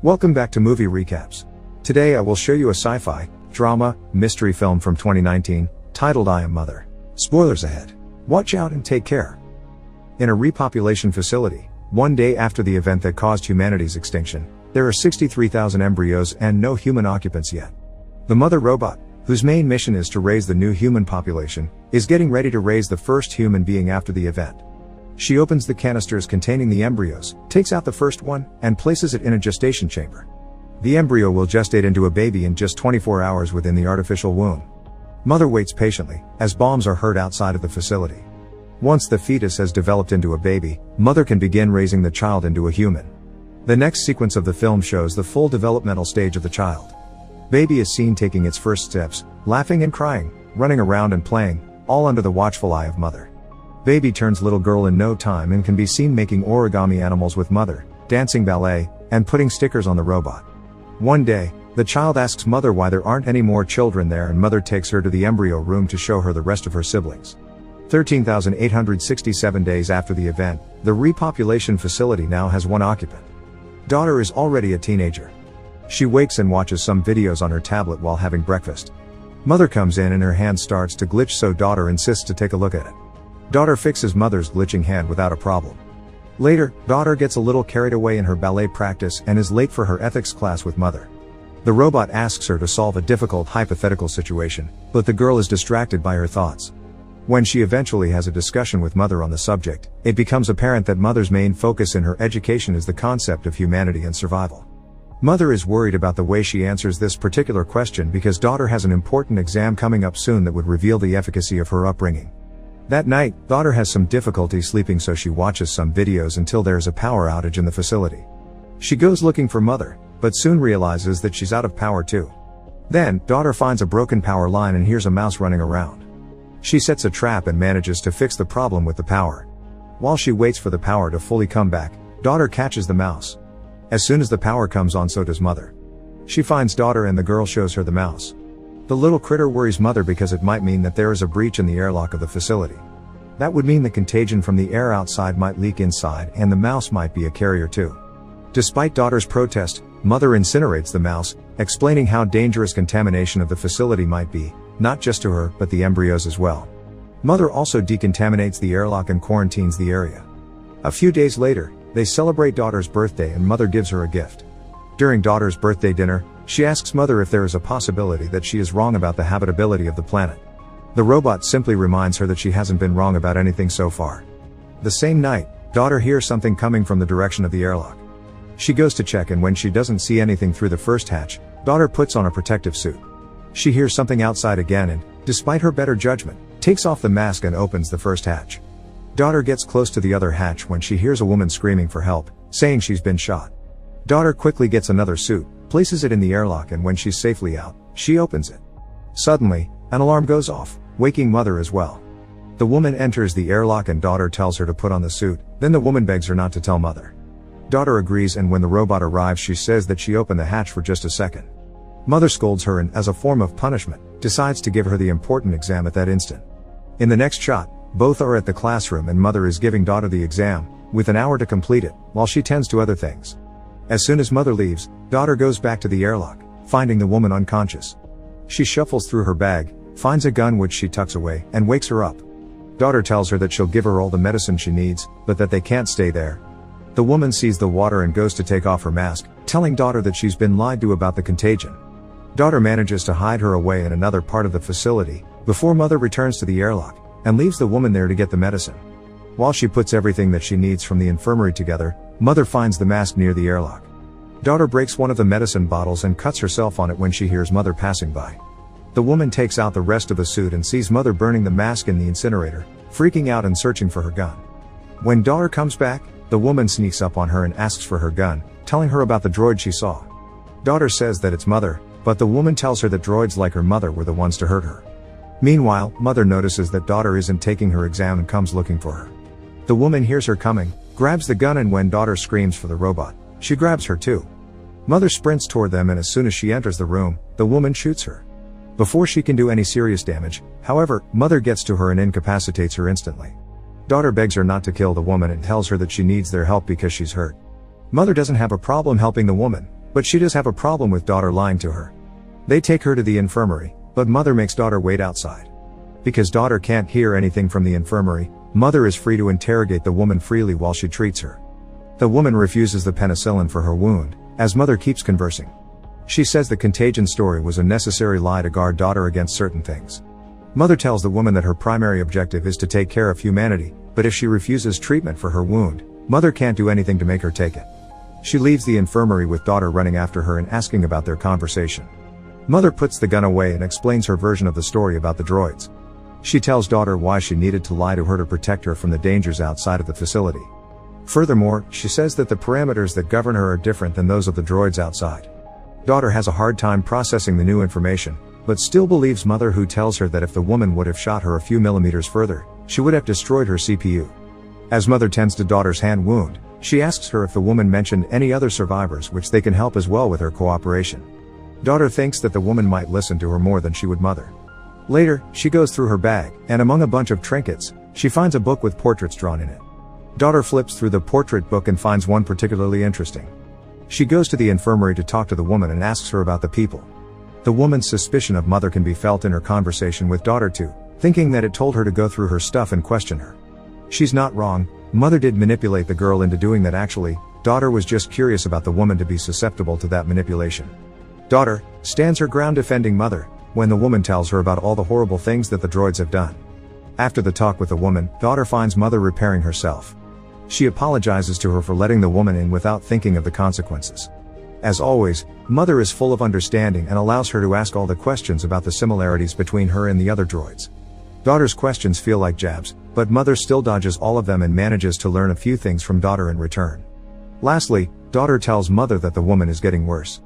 Welcome back to Movie Recaps. Today I will show you a sci-fi, drama, mystery film from 2019, titled I Am Mother. Spoilers ahead. Watch out and take care. In a repopulation facility, one day after the event that caused humanity's extinction, there are 63,000 embryos and no human occupants yet. The mother robot, whose main mission is to raise the new human population, is getting ready to raise the first human being after the event. She opens the canisters containing the embryos, takes out the first one, and places it in a gestation chamber. The embryo will gestate into a baby in just 24 hours within the artificial womb. Mother waits patiently, as bombs are heard outside of the facility. Once the fetus has developed into a baby, mother can begin raising the child into a human. The next sequence of the film shows the full developmental stage of the child. Baby is seen taking its first steps, laughing and crying, running around and playing, all under the watchful eye of mother. Baby turns little girl in no time and can be seen making origami animals with mother, dancing ballet, and putting stickers on the robot. One day, the child asks mother why there aren't any more children there, and mother takes her to the embryo room to show her the rest of her siblings. 13,867 days after the event, the repopulation facility now has one occupant. Daughter is already a teenager. She wakes and watches some videos on her tablet while having breakfast. Mother comes in and her hand starts to glitch, so daughter insists to take a look at it. Daughter fixes mother's glitching hand without a problem. Later, daughter gets a little carried away in her ballet practice and is late for her ethics class with mother. The robot asks her to solve a difficult hypothetical situation, but the girl is distracted by her thoughts. When she eventually has a discussion with mother on the subject, it becomes apparent that mother's main focus in her education is the concept of humanity and survival. Mother is worried about the way she answers this particular question because daughter has an important exam coming up soon that would reveal the efficacy of her upbringing. That night, daughter has some difficulty sleeping, so she watches some videos until there is a power outage in the facility. She goes looking for mother, but soon realizes that she's out of power too. Then, daughter finds a broken power line and hears a mouse running around. She sets a trap and manages to fix the problem with the power. While she waits for the power to fully come back, daughter catches the mouse. As soon as the power comes on, so does mother. She finds daughter and the girl shows her the mouse. The little critter worries mother because it might mean that there is a breach in the airlock of the facility. That would mean the contagion from the air outside might leak inside, and the mouse might be a carrier too. Despite daughter's protest, mother incinerates the mouse, explaining how dangerous contamination of the facility might be, not just to her, but the embryos as well. Mother also decontaminates the airlock and quarantines the area. A few days later, they celebrate daughter's birthday and mother gives her a gift. During daughter's birthday dinner, she asks mother if there is a possibility that she is wrong about the habitability of the planet. The robot simply reminds her that she hasn't been wrong about anything so far. The same night, daughter hears something coming from the direction of the airlock. She goes to check, and when she doesn't see anything through the first hatch, daughter puts on a protective suit. She hears something outside again and, despite her better judgment, takes off the mask and opens the first hatch. Daughter gets close to the other hatch when she hears a woman screaming for help, saying she's been shot. Daughter quickly gets another suit, places it in the airlock, and when she's safely out, she opens it. Suddenly, an alarm goes off, waking mother as well. The woman enters the airlock and daughter tells her to put on the suit, then the woman begs her not to tell mother. Daughter agrees, and when the robot arrives she says that she opened the hatch for just a second. Mother scolds her and, as a form of punishment, decides to give her the important exam at that instant. In the next shot, both are at the classroom and mother is giving daughter the exam, with an hour to complete it, while she tends to other things. As soon as mother leaves, daughter goes back to the airlock, finding the woman unconscious. She shuffles through her bag, finds a gun which she tucks away, and wakes her up. Daughter tells her that she'll give her all the medicine she needs, but that they can't stay there. The woman sees the water and goes to take off her mask, telling daughter that she's been lied to about the contagion. Daughter manages to hide her away in another part of the facility, before mother returns to the airlock, and leaves the woman there to get the medicine. While she puts everything that she needs from the infirmary together, mother finds the mask near the airlock. Daughter breaks one of the medicine bottles and cuts herself on it when she hears mother passing by. The woman takes out the rest of the suit and sees mother burning the mask in the incinerator, freaking out and searching for her gun. When daughter comes back, the woman sneaks up on her and asks for her gun, telling her about the droid she saw. Daughter says that it's mother, but the woman tells her that droids like her mother were the ones to hurt her. Meanwhile, mother notices that daughter isn't taking her exam and comes looking for her. The woman hears her coming, grabs the gun, and when daughter screams for the robot, she grabs her too. Mother sprints toward them, and as soon as she enters the room, the woman shoots her. Before she can do any serious damage, however, mother gets to her and incapacitates her instantly. Daughter begs her not to kill the woman and tells her that she needs their help because she's hurt. Mother doesn't have a problem helping the woman, But she does have a problem with daughter lying to her. They take her to the infirmary, but mother makes daughter wait outside. Because daughter can't hear anything from the infirmary, mother is free to interrogate the woman freely while she treats her. The woman refuses the penicillin for her wound, as mother keeps conversing. She says the contagion story was a necessary lie to guard daughter against certain things. Mother tells the woman that her primary objective is to take care of humanity, but if she refuses treatment for her wound, mother can't do anything to make her take it. She leaves the infirmary with daughter running after her and asking about their conversation. Mother puts the gun away and explains her version of the story about the droids. She tells daughter why she needed to lie to her to protect her from the dangers outside of the facility. Furthermore, she says that the parameters that govern her are different than those of the droids outside. Daughter has a hard time processing the new information, but still believes mother, who tells her that if the woman would have shot her a few millimeters further, she would have destroyed her CPU. As mother tends to daughter's hand wound, she asks her if the woman mentioned any other survivors which they can help as well with her cooperation. Daughter thinks that the woman might listen to her more than she would mother. Later, she goes through her bag, and among a bunch of trinkets, she finds a book with portraits drawn in it. Daughter flips through the portrait book and finds one particularly interesting. She goes to the infirmary to talk to the woman and asks her about the people. The woman's suspicion of mother can be felt in her conversation with daughter too, thinking that it told her to go through her stuff and question her. She's not wrong, mother did manipulate the girl into doing that. Actually, daughter was just curious about the woman to be susceptible to that manipulation. Daughter stands her ground defending mother, when the woman tells her about all the horrible things that the droids have done. After the talk with the woman, daughter finds mother repairing herself. She apologizes to her for letting the woman in without thinking of the consequences. As always, mother is full of understanding and allows her to ask all the questions about the similarities between her and the other droids. Daughter's questions feel like jabs, but mother still dodges all of them and manages to learn a few things from daughter in return. Lastly, daughter tells mother that the woman is getting worse.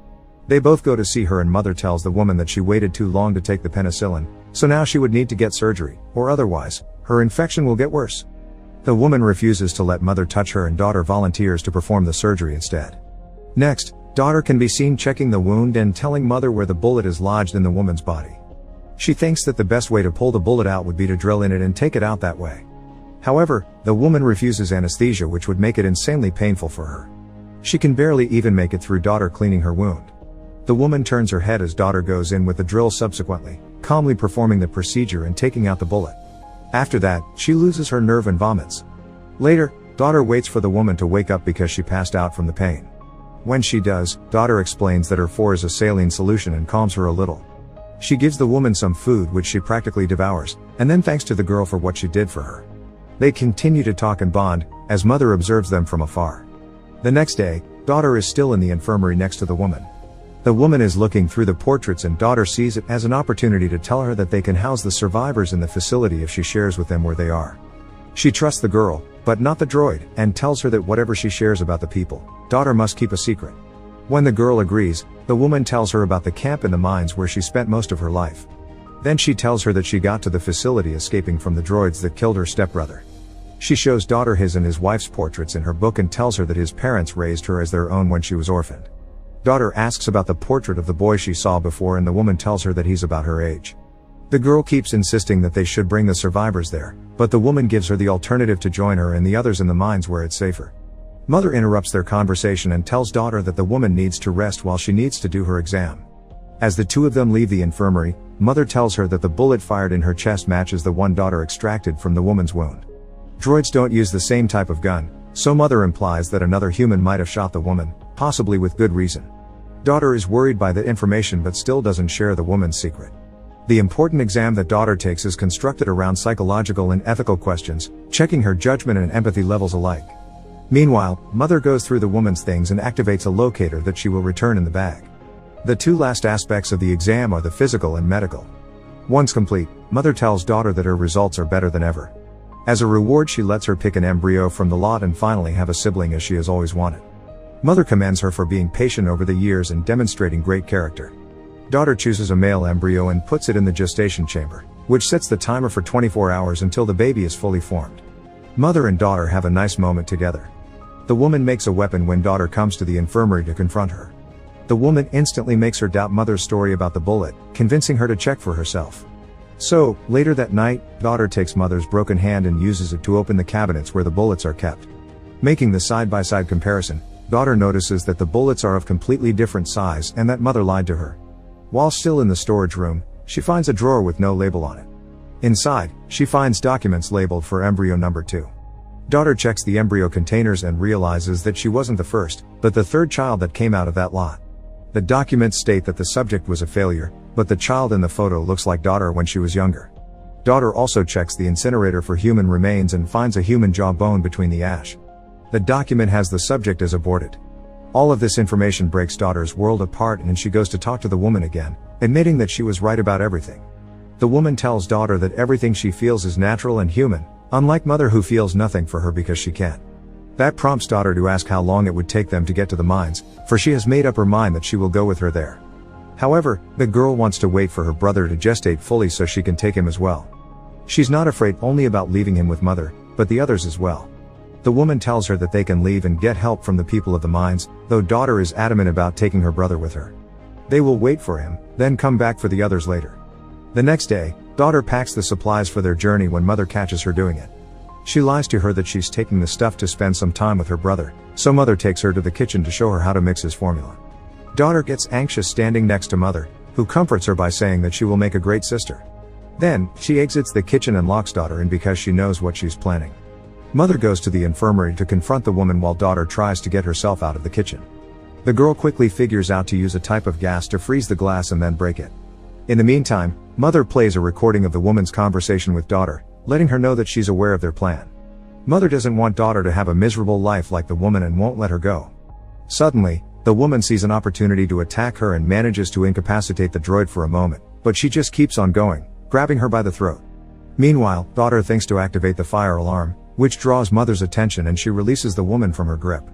They both go to see her and mother tells the woman that she waited too long to take the penicillin, so now she would need to get surgery, or otherwise, her infection will get worse. The woman refuses to let mother touch her and daughter volunteers to perform the surgery instead. Next, daughter can be seen checking the wound and telling mother where the bullet is lodged in the woman's body. She thinks that the best way to pull the bullet out would be to drill in it and take it out that way. However, the woman refuses anesthesia, which would make it insanely painful for her. She can barely even make it through daughter cleaning her wound. The woman turns her head as daughter goes in with the drill, subsequently calmly performing the procedure and taking out the bullet. After that, she loses her nerve and vomits. Later, daughter waits for the woman to wake up because she passed out from the pain. When she does, daughter explains that her 4 is a saline solution and calms her a little. She gives the woman some food which she practically devours, and then thanks to the girl for what she did for her. They continue to talk and bond, as mother observes them from afar. The next day, daughter is still in the infirmary next to the woman. The woman is looking through the portraits and daughter sees it as an opportunity to tell her that they can house the survivors in the facility if she shares with them where they are. She trusts the girl, but not the droid, and tells her that whatever she shares about the people, daughter must keep a secret. When the girl agrees, the woman tells her about the camp in the mines where she spent most of her life. Then she tells her that she got to the facility escaping from the droids that killed her stepbrother. She shows daughter his and his wife's portraits in her book and tells her that his parents raised her as their own when she was orphaned. Daughter asks about the portrait of the boy she saw before and the woman tells her that he's about her age. The girl keeps insisting that they should bring the survivors there, but the woman gives her the alternative to join her and the others in the mines where it's safer. Mother interrupts their conversation and tells daughter that the woman needs to rest while she needs to do her exam. As the two of them leave the infirmary, mother tells her that the bullet fired in her chest matches the one daughter extracted from the woman's wound. Droids don't use the same type of gun, so mother implies that another human might have shot the woman, possibly with good reason. Daughter is worried by the information but still doesn't share the woman's secret. The important exam that daughter takes is constructed around psychological and ethical questions, checking her judgment and empathy levels alike. Meanwhile, mother goes through the woman's things and activates a locator that she will return in the bag. The two last aspects of the exam are the physical and medical. Once complete, mother tells daughter that her results are better than ever. As a reward, she lets her pick an embryo from the lot and finally have a sibling as she has always wanted. Mother commends her for being patient over the years and demonstrating great character. Daughter chooses a male embryo and puts it in the gestation chamber, which sets the timer for 24 hours until the baby is fully formed. Mother and daughter have a nice moment together. The woman makes a weapon when daughter comes to the infirmary to confront her. The woman instantly makes her doubt mother's story about the bullet, convincing her to check for herself. So, later that night, daughter takes mother's broken hand and uses it to open the cabinets where the bullets are kept. Making the side-by-side comparison, daughter notices that the bullets are of completely different size and that mother lied to her. While still in the storage room, she finds a drawer with no label on it. Inside, she finds documents labeled for embryo number 2. Daughter checks the embryo containers and realizes that she wasn't the first, but the third child that came out of that lot. The documents state that the subject was a failure, but the child in the photo looks like daughter when she was younger. Daughter also checks the incinerator for human remains and finds a human jawbone between the ash. The document has the subject as aborted. All of this information breaks daughter's world apart and she goes to talk to the woman again, admitting that she was right about everything. The woman tells daughter that everything she feels is natural and human, unlike mother who feels nothing for her because she can't. That prompts daughter to ask how long it would take them to get to the mines, for she has made up her mind that she will go with her there. However, the girl wants to wait for her brother to gestate fully so she can take him as well. She's not afraid only about leaving him with mother, but the others as well. The woman tells her that they can leave and get help from the people of the mines, though daughter is adamant about taking her brother with her. They will wait for him, then come back for the others later. The next day, daughter packs the supplies for their journey when mother catches her doing it. She lies to her that she's taking the stuff to spend some time with her brother, so mother takes her to the kitchen to show her how to mix his formula. Daughter gets anxious standing next to mother, who comforts her by saying that she will make a great sister. Then, she exits the kitchen and locks daughter in because she knows what she's planning. Mother goes to the infirmary to confront the woman while daughter tries to get herself out of the kitchen. The girl quickly figures out to use a type of gas to freeze the glass and then break it. In the meantime, mother plays a recording of the woman's conversation with daughter, letting her know that she's aware of their plan. Mother doesn't want daughter to have a miserable life like the woman and won't let her go. Suddenly, the woman sees an opportunity to attack her and manages to incapacitate the droid for a moment, but she just keeps on going, grabbing her by the throat. Meanwhile, daughter thinks to activate the fire alarm, which draws mother's attention and she releases the woman from her grip.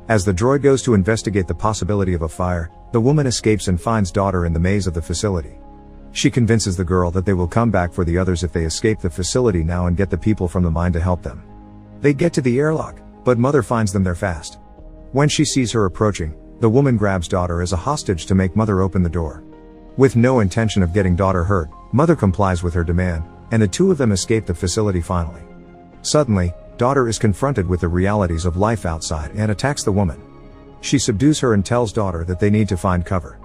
As the droid goes to investigate the possibility of a fire, the woman escapes and finds daughter in the maze of the facility. She convinces the girl that they will come back for the others if they escape the facility now and get the people from the mine to help them. They get to the airlock, but mother finds them there fast. When she sees her approaching, the woman grabs daughter as a hostage to make mother open the door. With no intention of getting daughter hurt, mother complies with her demand, and the two of them escape the facility finally. Suddenly, daughter is confronted with the realities of life outside and attacks the woman. She subdues her and tells daughter that they need to find cover.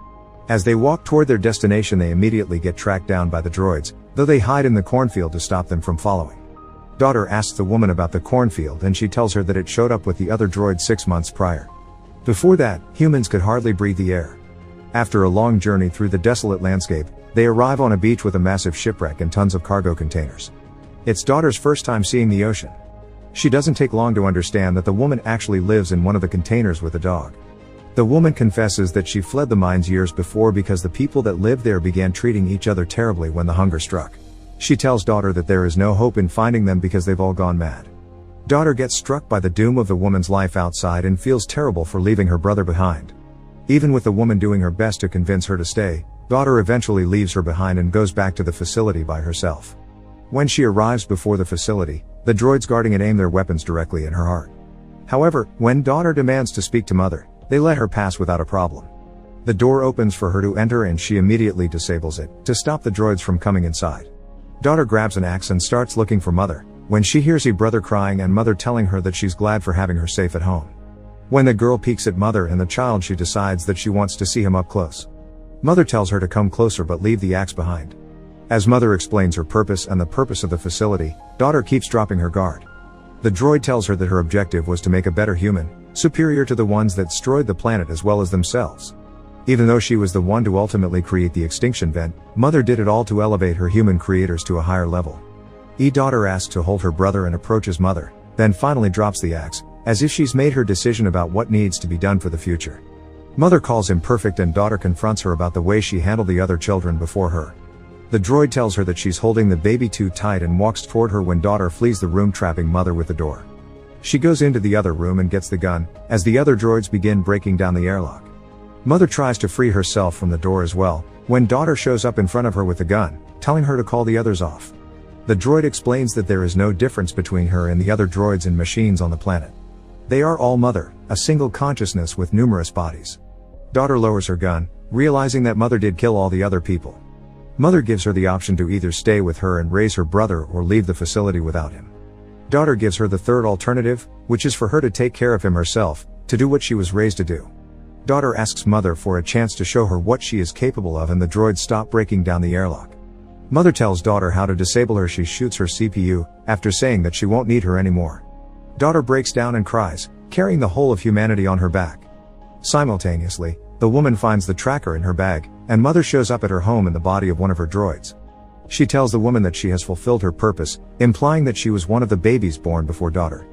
As they walk toward their destination, they immediately get tracked down by the droids, though they hide in the cornfield to stop them from following. Daughter asks the woman about the cornfield and she tells her that it showed up with the other droids 6 months prior. Before that, humans could hardly breathe the air. After a long journey through the desolate landscape, they arrive on a beach with a massive shipwreck and tons of cargo containers. It's daughter's first time seeing the ocean. She doesn't take long to understand that the woman actually lives in one of the containers with a dog. The woman confesses that she fled the mines years before because the people that lived there began treating each other terribly when the hunger struck. She tells daughter that there is no hope in finding them because they've all gone mad. Daughter gets struck by the doom of the woman's life outside and feels terrible for leaving her brother behind. Even with the woman doing her best to convince her to stay, daughter eventually leaves her behind and goes back to the facility by herself. When she arrives before the facility, the droids guarding it aim their weapons directly in her heart. However, when daughter demands to speak to mother, they let her pass without a problem. The door opens for her to enter and she immediately disables it, to stop the droids from coming inside. Daughter grabs an axe and starts looking for mother, when she hears her brother crying and mother telling her that she's glad for having her safe at home. When the girl peeks at mother and the child, she decides that she wants to see him up close. Mother tells her to come closer but leave the axe behind. As mother explains her purpose and the purpose of the facility, daughter keeps dropping her guard. The droid tells her that her objective was to make a better human, superior to the ones that destroyed the planet as well as themselves. Even though she was the one to ultimately create the extinction event, mother did it all to elevate her human creators to a higher level. Daughter asks to hold her brother and approaches mother, then finally drops the axe, as if she's made her decision about what needs to be done for the future. Mother calls him perfect and daughter confronts her about the way she handled the other children before her. The droid tells her that she's holding the baby too tight and walks toward her when daughter flees the room, trapping mother with the door. She goes into the other room and gets the gun, as the other droids begin breaking down the airlock. Mother tries to free herself from the door as well, when daughter shows up in front of her with the gun, telling her to call the others off. The droid explains that there is no difference between her and the other droids and machines on the planet. They are all mother, a single consciousness with numerous bodies. Daughter lowers her gun, realizing that mother did kill all the other people. Mother gives her the option to either stay with her and raise her brother or leave the facility without him. Daughter gives her the third alternative, which is for her to take care of him herself, to do what she was raised to do. Daughter asks mother for a chance to show her what she is capable of, and the droids stop breaking down the airlock. Mother tells daughter how to disable her. She shoots her CPU, after saying that she won't need her anymore. Daughter breaks down and cries, carrying the whole of humanity on her back. Simultaneously, the woman finds the tracker in her bag, and mother shows up at her home in the body of one of her droids. She tells the woman that she has fulfilled her purpose, implying that she was one of the babies born before daughter.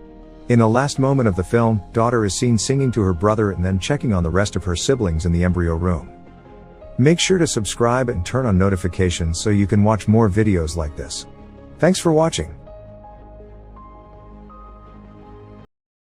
In the last moment of the film, daughter is seen singing to her brother and then checking on the rest of her siblings in the embryo room. Make sure to subscribe and turn on notifications so you can watch more videos like this. Thanks for watching.